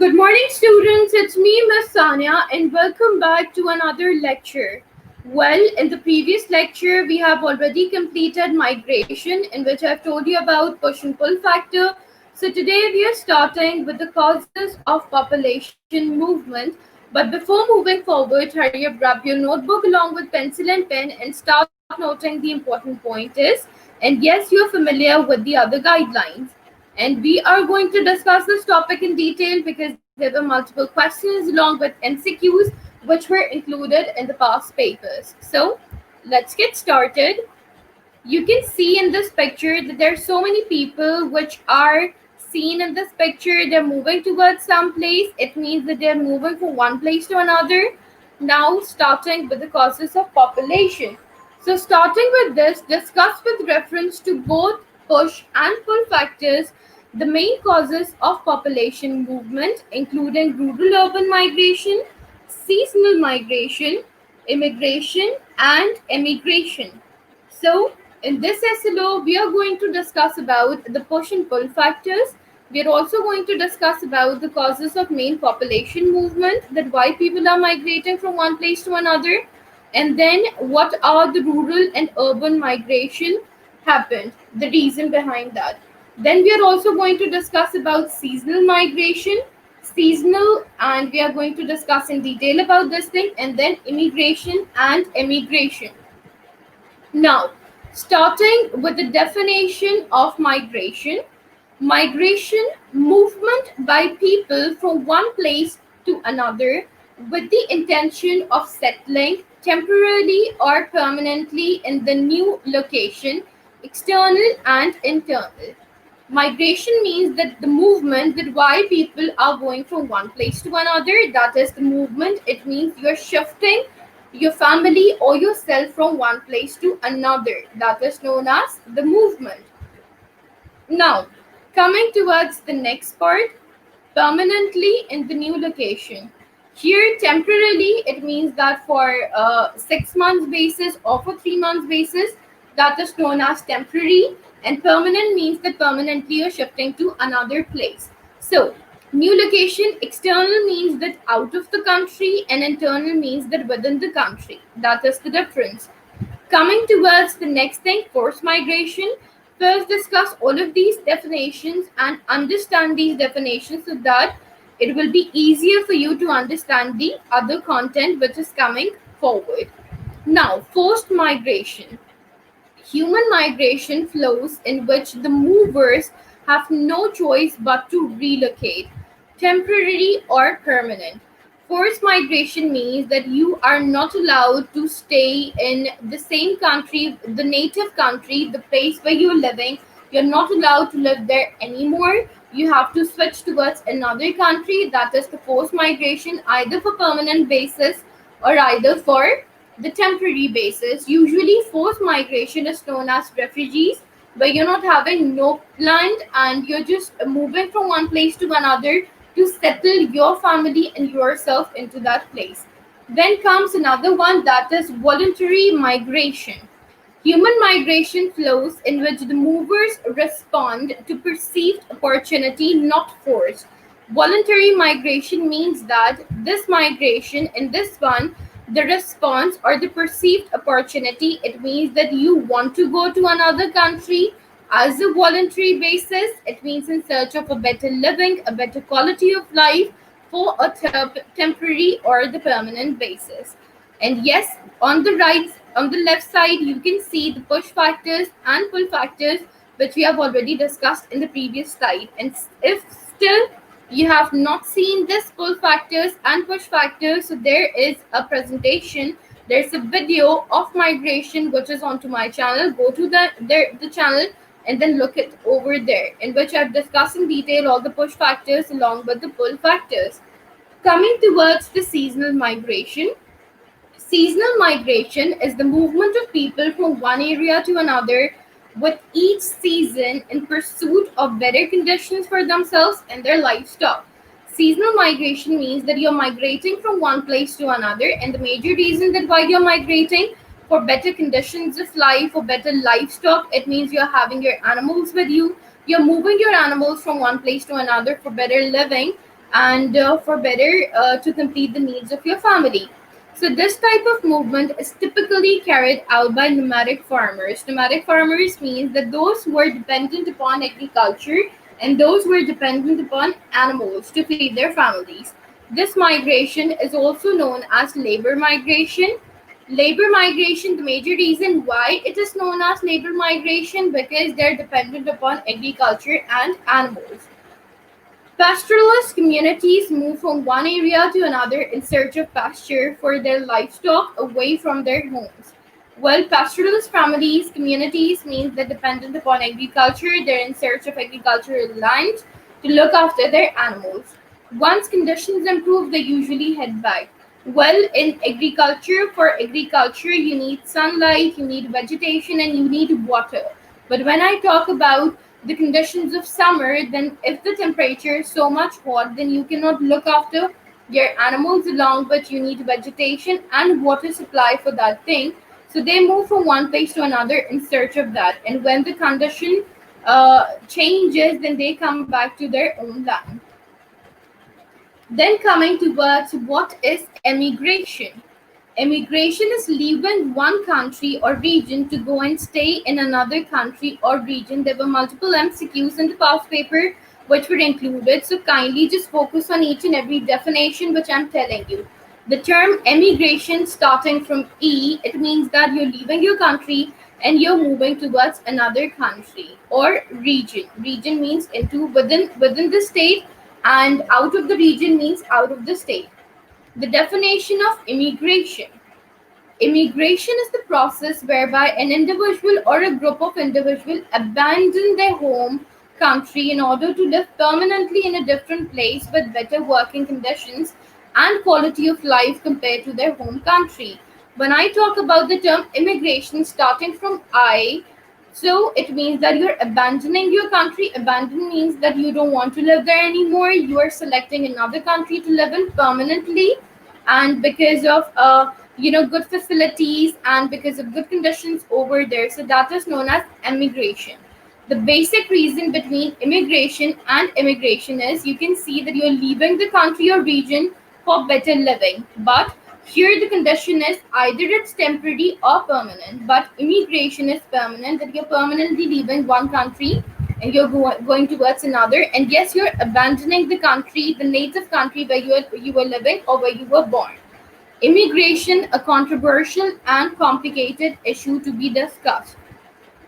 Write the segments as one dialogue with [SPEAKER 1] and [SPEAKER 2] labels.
[SPEAKER 1] Good morning, students. It's me, Miss Sanya, and welcome back to another lecture. Well, in the previous lecture, we have already completed migration, in which I've told you about push and pull factor. So today we are starting with the causes of population movement. But before moving forward, hurry up, grab your notebook along with pencil and pen, and start noting the important pointers. And yes, you're familiar with the other guidelines. And we are going to discuss this topic in detail because there were multiple questions along with MCQs which were included in the past papers. So let's get started. You can see in this picture that there are so many people which are seen in this picture. They're moving towards some place. It means that they're moving from one place to another. Now starting with the causes of population. So starting with this, discuss with reference to both push and pull factors the main causes of population movement, including rural urban migration, seasonal migration, immigration, and emigration. So, in this SLO, we are going to discuss about the push and pull factors. We are also going to discuss about the causes of main population movement, that why people are migrating from one place to another, and then what are the rural and urban migration happened, the reason behind that. Then we are also going to discuss about seasonal migration, seasonal, and we are going to discuss in detail about this thing, and then immigration and emigration. Now, starting with the definition of migration. Migration, movement by people from one place to another with the intention of settling temporarily or permanently in the new location, external and internal. Migration means that the movement, that why people are going from one place to another, that is the movement. It means you're shifting your family or yourself from one place to another. That is known as the movement. Now, coming towards the next part, permanently in the new location. Here, temporarily, it means that for 6 months basis or for 3 months basis, that is known as temporary. And permanent means that permanently you're shifting to another place. So, new location, external means that out of the country, and internal means that within the country. That is the difference. Coming towards the next thing, forced migration. First, discuss all of these definitions and understand these definitions so that it will be easier for you to understand the other content which is coming forward. Now, forced migration. Human migration flows in which the movers have no choice but to relocate, temporary or permanent. Forced migration means that you are not allowed to stay in the same country, the native country, the place where you're living. You're not allowed to live there anymore. You have to switch towards another country. That is the forced migration, either for permanent basis or either for the temporary basis. Usually, forced migration is known as refugees, where you're not having no land and you're just moving from one place to another to settle your family and yourself into that place. Then comes another one, that is voluntary migration. Human migration flows in which the movers respond to perceived opportunity, not force. Voluntary migration means that this migration, in this one, the response or the perceived opportunity, it means that you want to go to another country as a voluntary basis. It means in search of a better living, a better quality of life for a temporary or the permanent basis. And yes, on the right, on the left side, you can see the push factors and pull factors, which we have already discussed in the previous slide. And if still you have not seen this pull factors and push factors, so there is a presentation. There's a video of migration which is onto my channel. Go to the channel and then look it over there, in which I've discussed in detail all the push factors along with the pull factors. Coming towards the seasonal migration. Seasonal migration is the movement of people from one area to another with each season in pursuit of better conditions for themselves and their livestock. Seasonal migration means that you're migrating from one place to another, and the major reason that why you're migrating, for better conditions of life, for better livestock. It means you're having your animals with you. You're moving your animals from one place to another for better living, and for better to complete the needs of your family. So this type of movement is typically carried out by nomadic farmers. Nomadic farmers means that those who are dependent upon agriculture and those who are dependent upon animals to feed their families. This migration is also known as labor migration. Labor migration, the major reason why it is known as labor migration, because they're dependent upon agriculture and animals. Pastoralist communities move from one area to another in search of pasture for their livestock away from their homes. While pastoralist families, communities means they're dependent upon agriculture, they're in search of agricultural land to look after their animals. Once conditions improve, they usually head back. Well, in agriculture, for agriculture, you need sunlight, you need vegetation, and you need water. But when I talk about the conditions of summer, then if the temperature is so much hot, then you cannot look after your animals along, but you need vegetation and water supply for that thing. So they move from one place to another in search of that. And when the condition changes, then they come back to their own land. Then coming towards what is emigration. Emigration is leaving one country or region to go and stay in another country or region. There were multiple MCQs in the past paper which were included, so kindly just focus on each and every definition which I'm telling you. The term emigration, starting from E, it means that you're leaving your country and you're moving towards another country or region. Region means into within the state, and out of the region means out of the state. The definition of immigration. Immigration is the process whereby an individual or a group of individuals abandon their home country in order to live permanently in a different place with better working conditions and quality of life compared to their home country. When I talk about the term immigration starting from I, so it means that you're abandoning your country. Abandon means that you don't want to live there anymore. You are selecting another country to live in permanently, and because of good facilities and because of good conditions over there. So that is known as emigration. The basic reason between immigration and immigration is you can see that you're leaving the country or region for better living, but here the condition is either it's temporary or permanent, but immigration is permanent, that you're permanently leaving one country and you're going towards another. And yes, you're abandoning the country, the native country where you were living or where you were born. Immigration, a controversial and complicated issue to be discussed.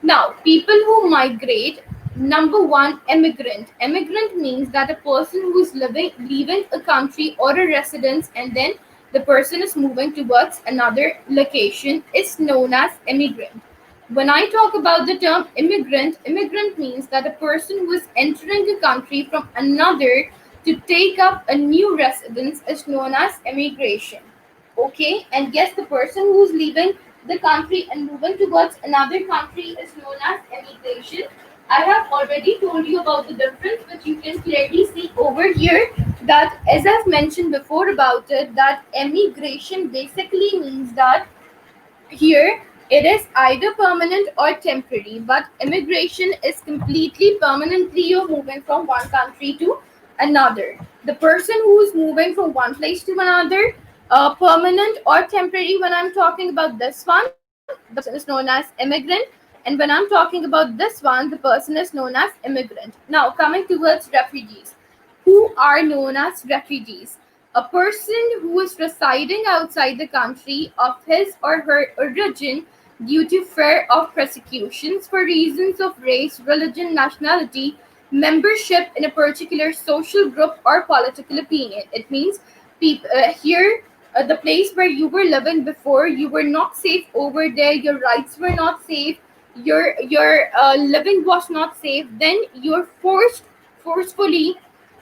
[SPEAKER 1] Now, people who migrate, number one, immigrant. Immigrant means that a person who is leaving a country or a residence, and then the person is moving towards another location, is known as immigrant. When I talk about the term immigrant, immigrant means that a person who is entering a country from another to take up a new residence is known as immigration. Okay, and yes, the person who's leaving the country and moving towards another country is known as emigration. I have already told you about the difference, but you can clearly see over here that, as I've mentioned before about it, that emigration basically means that here it is either permanent or temporary, but immigration is completely permanently you're moving from one country to another. The person who's moving from one place to another, permanent or temporary, when I'm talking about this one, the person is known as immigrant. And when I'm talking about this one, the person is known as immigrant. Now, coming towards refugees, who are known as refugees. A person who is residing outside the country of his or her origin due to fear of persecutions for reasons of race, religion, nationality, membership in a particular social group, or political opinion. It means here, the place where you were living before, you were not safe over there, your rights were not safe, your living was not safe, then you're forcefully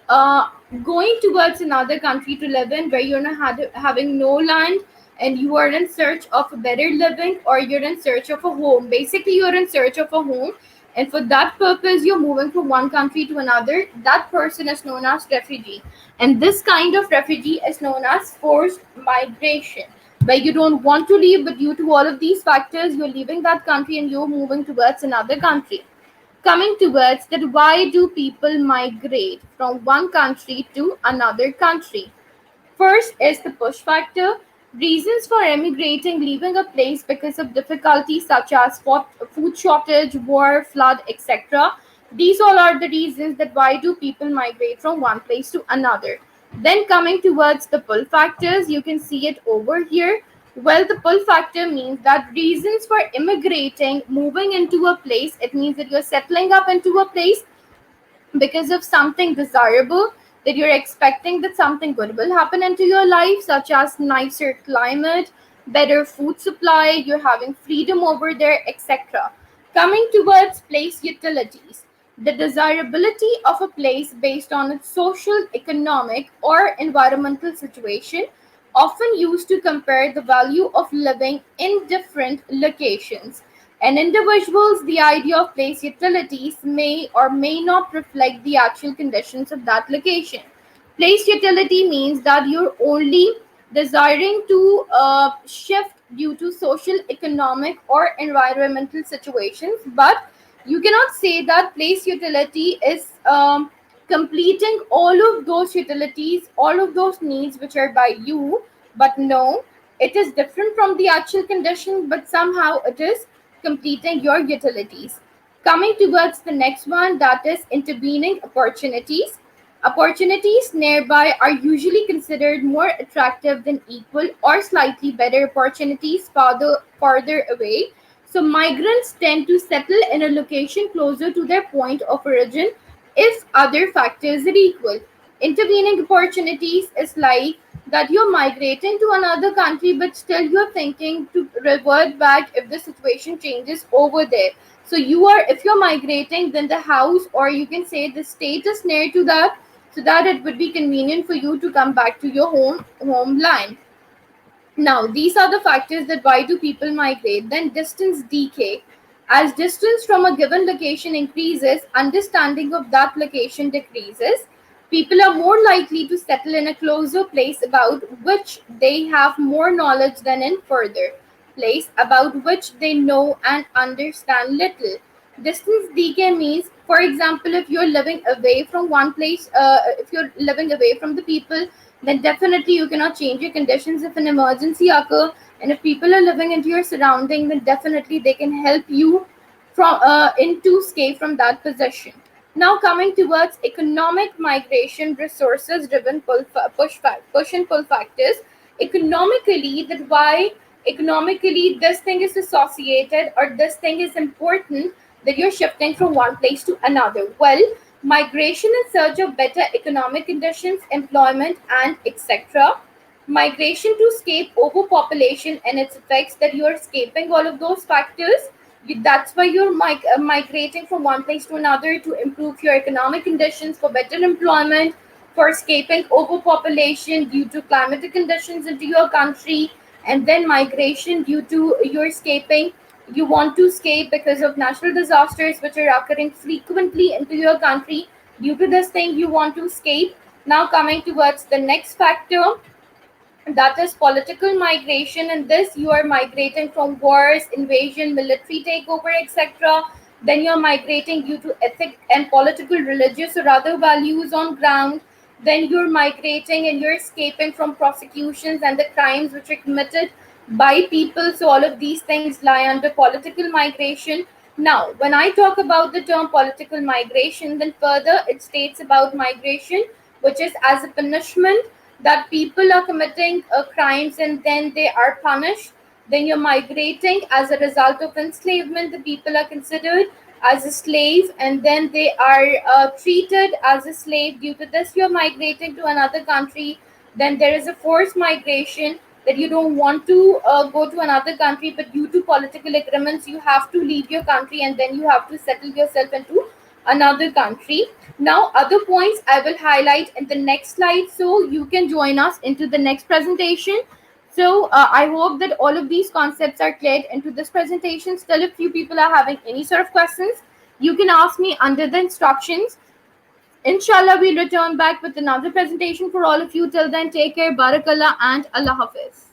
[SPEAKER 1] uh, going towards another country to live in, where you're not having no land, and you are in search of a better living, or you're in search of a home. Basically, you're in search of a home, and for that purpose you're moving from one country to another. That person is known as refugee, and this kind of refugee is known as forced migration, where you don't want to leave, but due to all of these factors you're leaving that country and you're moving towards another country. Coming towards that, why do people migrate from one country to another country? First is the push factor. Reasons for emigrating, leaving a place because of difficulties such as food shortage, war, flood, etc. These all are the reasons that why do people migrate from one place to another. Then coming towards the pull factors, you can see it over here. Well, the pull factor means that reasons for immigrating, moving into a place, it means that you're settling up into a place because of something desirable, that you're expecting that something good will happen into your life, such as nicer climate, better food supply, you're having freedom over there, etc. Coming towards place utilities, the desirability of a place based on its social, economic, or environmental situation, often used to compare the value of living in different locations. In individuals, the idea of place utilities may or may not reflect the actual conditions of that location. Place utility means that you're only desiring to shift due to social, economic, or environmental situations, but you cannot say that place utility is completing all of those utilities, all of those needs which are by you. But no, it is different from the actual condition, but somehow it is completing your utilities. Coming towards the next one, that is intervening opportunities. Opportunities nearby are usually considered more attractive than equal or slightly better opportunities farther away. So migrants tend to settle in a location closer to their point of origin if other factors are equal. Intervening opportunities is like that you're migrating to another country, but still you're thinking to revert back if the situation changes over there. So you are, if you're migrating, then the house, or you can say the state, is near to that, so that it would be convenient for you to come back to your homeland. Now, these are the factors that why do people migrate. Then distance decay. As distance from a given location increases, understanding of that location decreases. People are more likely to settle in a closer place about which they have more knowledge than in further place about which they know and understand little. Distance decay means, for example, if you're living away from one place, if you're living away from the people, then definitely you cannot change your conditions if an emergency occur. And if people are living into your surrounding, then definitely they can help you from into escape from that position. Now coming towards economic migration, resources driven push and pull factors. Economically, that why economically this thing is associated, or this thing is important, that you're shifting from one place to another. Well, migration in search of better economic conditions, employment, and etc. Migration to escape overpopulation and its effects, that you're escaping all of those factors. That's why you're migrating from one place to another to improve your economic conditions, for better employment, for escaping overpopulation due to climatic conditions into your country. And then migration due to your escaping, you want to escape because of natural disasters which are occurring frequently into your country. Due to this thing, you want to escape. Now coming towards the next factor, that is political migration. In this, you are migrating from wars, invasion, military takeover, etc. Then you're migrating due to ethic and political, religious, or other values on ground. Then you're migrating and you're escaping from prosecutions and the crimes which are committed by people. So all of these things lie under political migration. Now, when I talk about the term political migration, then further it states about migration, which is as a punishment, that people are committing crimes and then they are punished. Then you're migrating as a result of enslavement. The people are considered as a slave and then they are treated as a slave. Due to this, you're migrating to another country. Then there is a forced migration, that you don't want to go to another country, but due to political agreements, you have to leave your country and then you have to settle yourself into another country. Now, other points I will highlight in the next slide so you can join us into the next presentation. So, I hope that all of these concepts are cleared into this presentation. Still, if few people are having any sort of questions, you can ask me under the instructions. Inshallah, we'll return back with another presentation for all of you. Till then, take care, Barakallah, and Allah Hafiz.